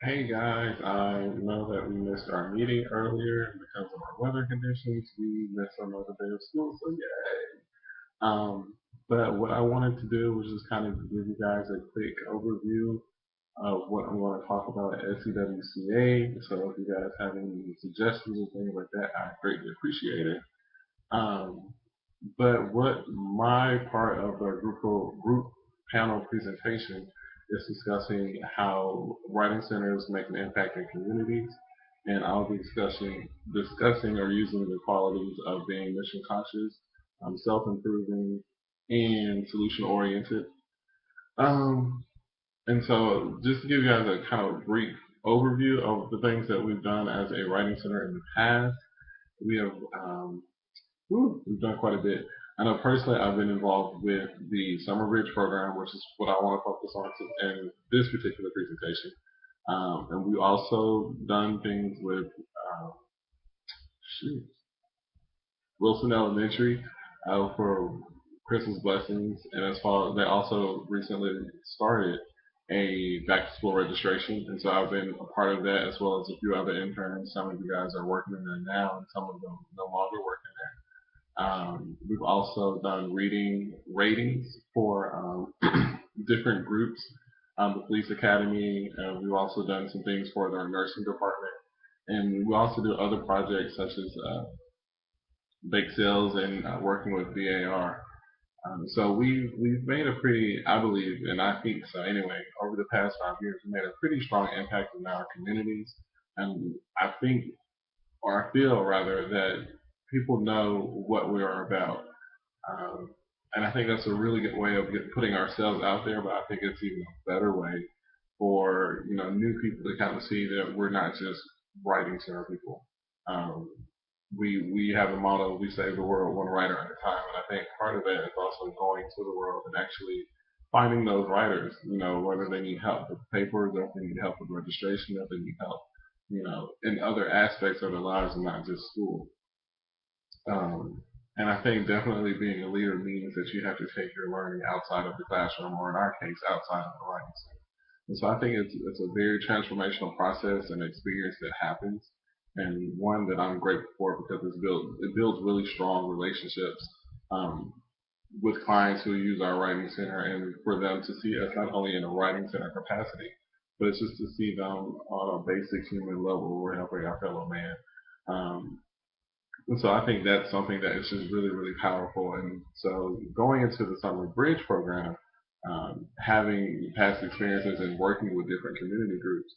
Hey guys, I know that we missed our meeting earlier because of our weather conditions. We missed another day of school, so yay. But what I wanted to do was just kind of give you guys a quick overview of what I'm going to talk about at SCWCA. So if you guys have any suggestions or things like that, I greatly appreciate it. Um, but what my part of the group panel presentation is discussing how writing centers make an impact in communities, and I'll be discussing or using the qualities of being mission conscious, self-improving, and solution oriented. Um, and so, just to give you guys a kind of brief overview of the things that we've done as a writing center in the past, we have we've done quite a bit. I know personally I've been involved with the Summer Bridge program, which is what I want to focus on in this particular presentation. And we also done things with uh, shoot, Wilson Elementary for Christmas blessings, and as far they also recently started a back to school registration, and so I've been a part of that as well as a few other interns. Some of you guys are working in there now, and some of them no longer working there. We've also done reading ratings for different groups, the police academy. We've also done some things for our nursing department, and we also do other projects such as bake sales and working with VAR. So we've made a pretty, I believe, and I think so anyway, over the past 5 years, we made a pretty strong impact in our communities, and I think, or I feel rather, that people know what we are about. Um, and I think that's a really good way of putting ourselves out there. But I think it's even a better way for new people to kind of see that we're not just writing center people. Um, we have a motto: we save the world one writer at a time. And I think part of that is also going to the world and actually finding those writers. Whether they need help with papers, or if they need help with registration, or if they need help, in other aspects of their lives and not just school. And I think definitely being a leader means that you have to take your learning outside of the classroom, or in our case, outside of the writing center. And so I think it's a very transformational process and experience that happens, and one that I'm grateful for because it builds really strong relationships um, with clients who use our writing center, and for them to see us not only in a writing center capacity, but it's just to see them on a basic human level. We're helping our fellow man. Um, and so I think that's something that is just really, really powerful. And so going into the Summer Bridge program, having past experiences and working with different community groups,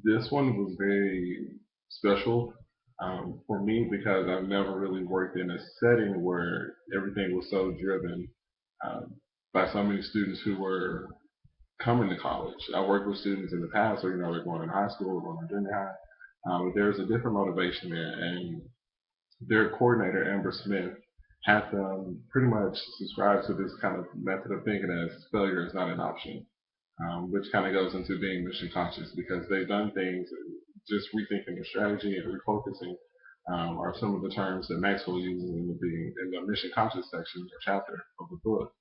this one was very special for me because I've never really worked in a setting where everything was so driven um, by so many students who were coming to college. I worked with students in the past, where they're going in high school, or going to junior high, but there's a different motivation there, and their coordinator, Amber Smith, had them pretty much subscribe to this kind of method of thinking as failure is not an option, which kind of goes into being mission conscious because they've done things, just rethinking the strategy and refocusing are some of the terms that Maxwell uses in the mission conscious section or chapter of the book.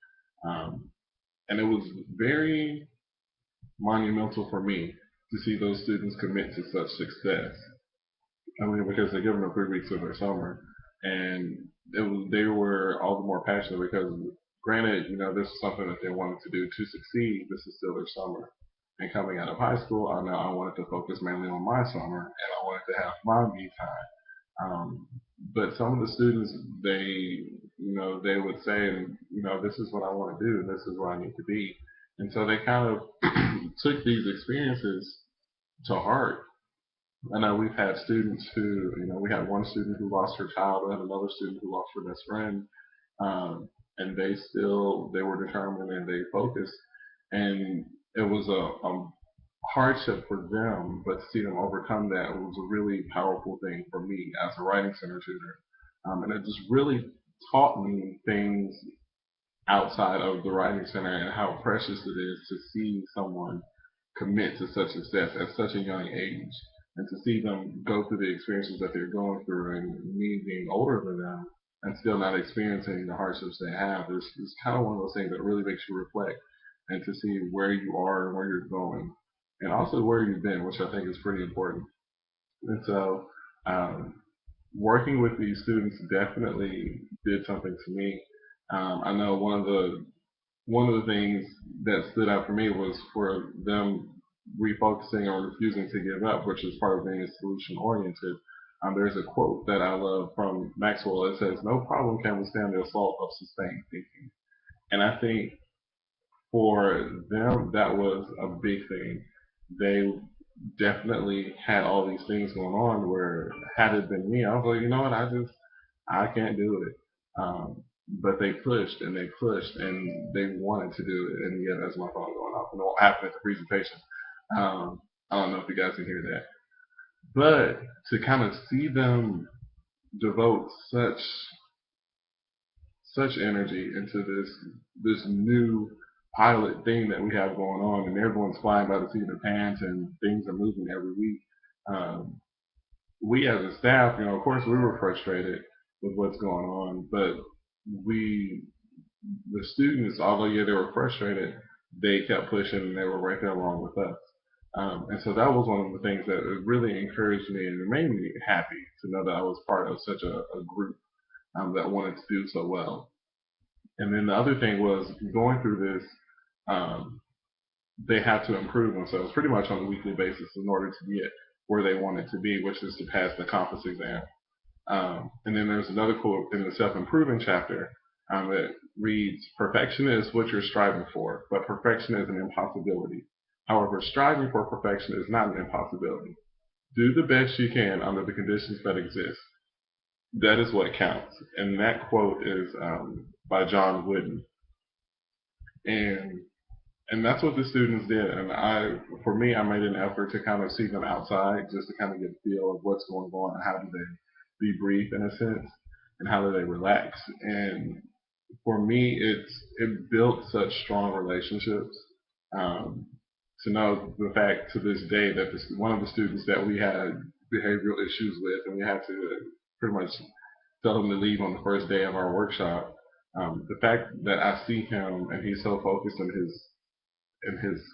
Um, and it was very monumental for me to see those students commit to such success. I mean, because they're giving them 3 weeks of their summer, and they were all the more passionate because, granted, this is something that they wanted to do to succeed. This is still their summer, and coming out of high school, I know I wanted to focus mainly on my summer, and I wanted to have my me time. But some of the students, they would say, this is what I want to do, and this is where I need to be, and so they kind of took these experiences to heart. I know we've had students who, we had one student who lost her child, we had another student who lost her best friend, and they were determined and they focused, and it was a hardship for them, but to see them overcome that was a really powerful thing for me as a writing center tutor, and it just really taught me things outside of the writing center and how precious it is to see someone commit to such success at such a young age and to see them go through the experiences that they're going through and me being older than them and still not experiencing the hardships they have is kind of one of those things that really makes you reflect and to see where you are and where you're going. and also where you've been, which I think is pretty important. And so, um, working with these students definitely did something to me. I know one of the things that stood out for me was for them refocusing or refusing to give up, which is part of being solution oriented. There's a quote that I love from Maxwell that says, "No problem can withstand the assault of sustained thinking." And I think for them, that was a big thing. They definitely had all these things going on where had it been me, I was like, you know what, I can't do it. But they pushed and they pushed and they wanted to do it. And yeah, that's my phone going off. And what happened at the presentation? Um, I don't know if you guys can hear that, but to kind of see them devote such energy into this new pilot thing that we have going on, and everyone's flying by the seat of their pants, and things are moving every week. Um, we as a staff, of course, we were frustrated with what's going on, but we, the students, although yeah, they were frustrated, they kept pushing and they were right there along with us. And so that was one of the things that really encouraged me and it made me happy to know that I was part of such a group that wanted to do so well. And then the other thing was going through this, um, they had to improve themselves pretty much on a weekly basis in order to get where they wanted to be, which is to pass the conference exam. And then there's another quote in the self-improving chapter that reads, "Perfection is what you're striving for, but perfection is an impossibility. However, striving for perfection is not an impossibility. Do the best you can under the conditions that exist. That is what counts." And that quote is by John Wooden. And that's what the students did. And for me, I made an effort to kind of see them outside, just to kind of get a feel of what's going on and how do they debrief in a sense, and how do they relax. And for me, it built such strong relationships. Um, to know the fact to this day that one of the students that we had behavioral issues with, and we had to pretty much tell him to leave on the first day of our workshop. The fact that I see him and he's so focused on his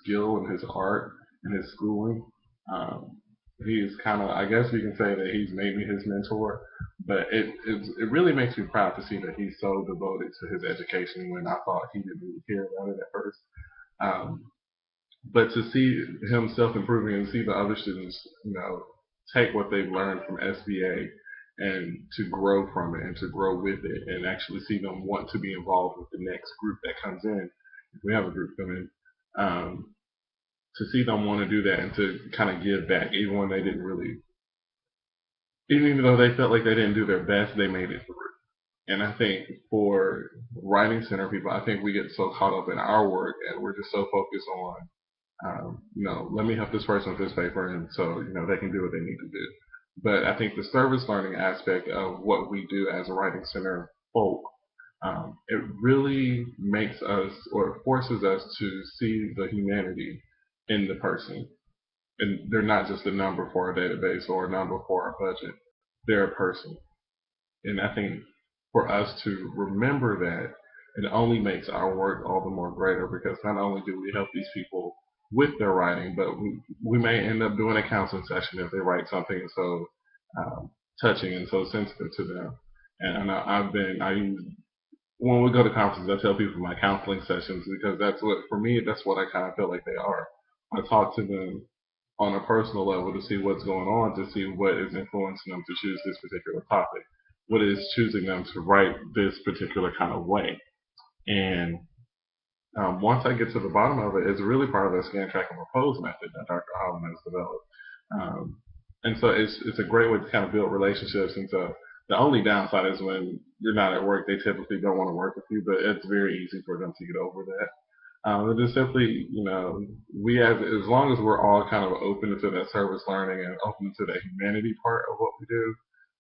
skill and his art and his schooling. Um, he's kind of, I guess we can say that he's made me his mentor, but it really makes me proud to see that he's so devoted to his education when I thought he didn't really care about it at first. Um, but to see him self improving and see the other students, take what they've learned from SBA and to grow from it and to grow with it and actually see them want to be involved with the next group that comes in. If we have a group come in, um, to see them want to do that and to kind of give back, even when they didn't really, even though they felt like they didn't do their best, they made it through. And I think for writing center people, I think we get so caught up in our work and we're just so focused on, let me help this person with this paper, and so they can do what they need to do. But I think the service learning aspect of what we do as a writing center folk, it really makes us or forces us to see the humanity in the person. And they're not just a number for our database or a number for our budget. They're a person. And I think for us to remember that, it only makes our work all the more greater because not only do we help these people with their writing, but we may end up doing a counseling session if they write something so um, touching and so sensitive to them. And I use, when we go to conferences, I tell people my counseling sessions because that's what, for me, that's what I kind of feel like they are. I talk to them on a personal level to see what's going on, to see what is influencing them to choose this particular topic, what is choosing them to write this particular kind of way. And once I get to the bottom of it, it's really part of the scan, track, and propose method that Dr. Holland has developed. Um, and so it's a great way to kind of build relationships. And so the only downside is when you're not at work, they typically don't want to work with you, but it's very easy for them to get over that. It is simply, we as long as we're all kind of open to that service learning and open to that humanity part of what we do,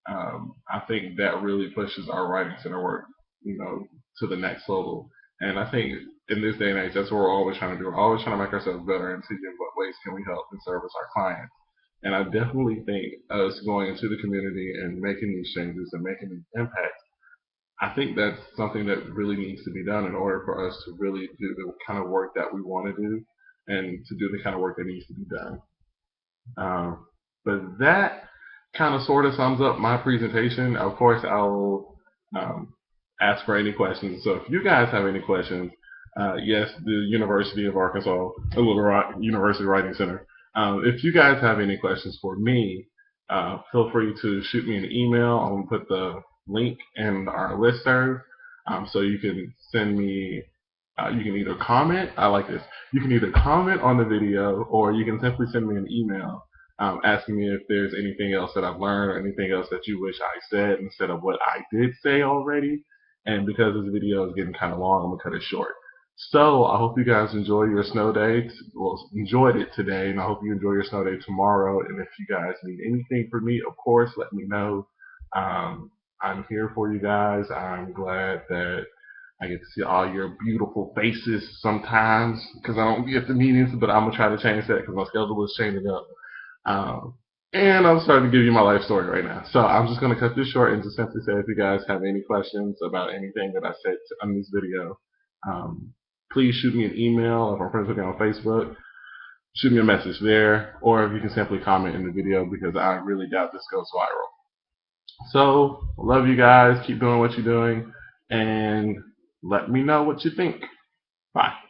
I think that really pushes our writing center work, to the next level. And I think in this day and age, that's what we're always trying to do. We're always trying to make ourselves better and see in what ways can we help and service our clients. And I definitely think us going into the community and making these changes and making these impacts, I think that's something that really needs to be done in order for us to really do the kind of work that we want to do and to do the kind of work that needs to be done. But that kind of sort of sums up my presentation. Of course, I'll ask for any questions. So if you guys have any questions, yes, the University of Arkansas, Little Rock University Writing Center. If you guys have any questions for me, feel free to shoot me an email. I'm going to put the link in our listserv, so you can send me. You can either comment. I like this. You can either comment on the video, or you can simply send me an email asking me if there's anything else that I've learned or anything else that you wish I said instead of what I did say already. And because this video is getting kind of long, I'm gonna cut it short. So I hope you guys enjoy your snow day. Well, enjoyed it today, and I hope you enjoy your snow day tomorrow. And if you guys need anything from me, of course, let me know. I'm here for you guys. I'm glad that I get to see all your beautiful faces sometimes because I don't get the meetings, but I'm gonna try to change that because my schedule is changing up. And I'm starting to give you my life story right now. So I'm just gonna cut this short and just simply say if you guys have any questions about anything that I said on this video, please shoot me an email if I'm friends with you on Facebook. Shoot me a message there, or if you can simply comment in the video because I really doubt this goes viral. So, love you guys. Keep doing what you're doing, and let me know what you think. Bye.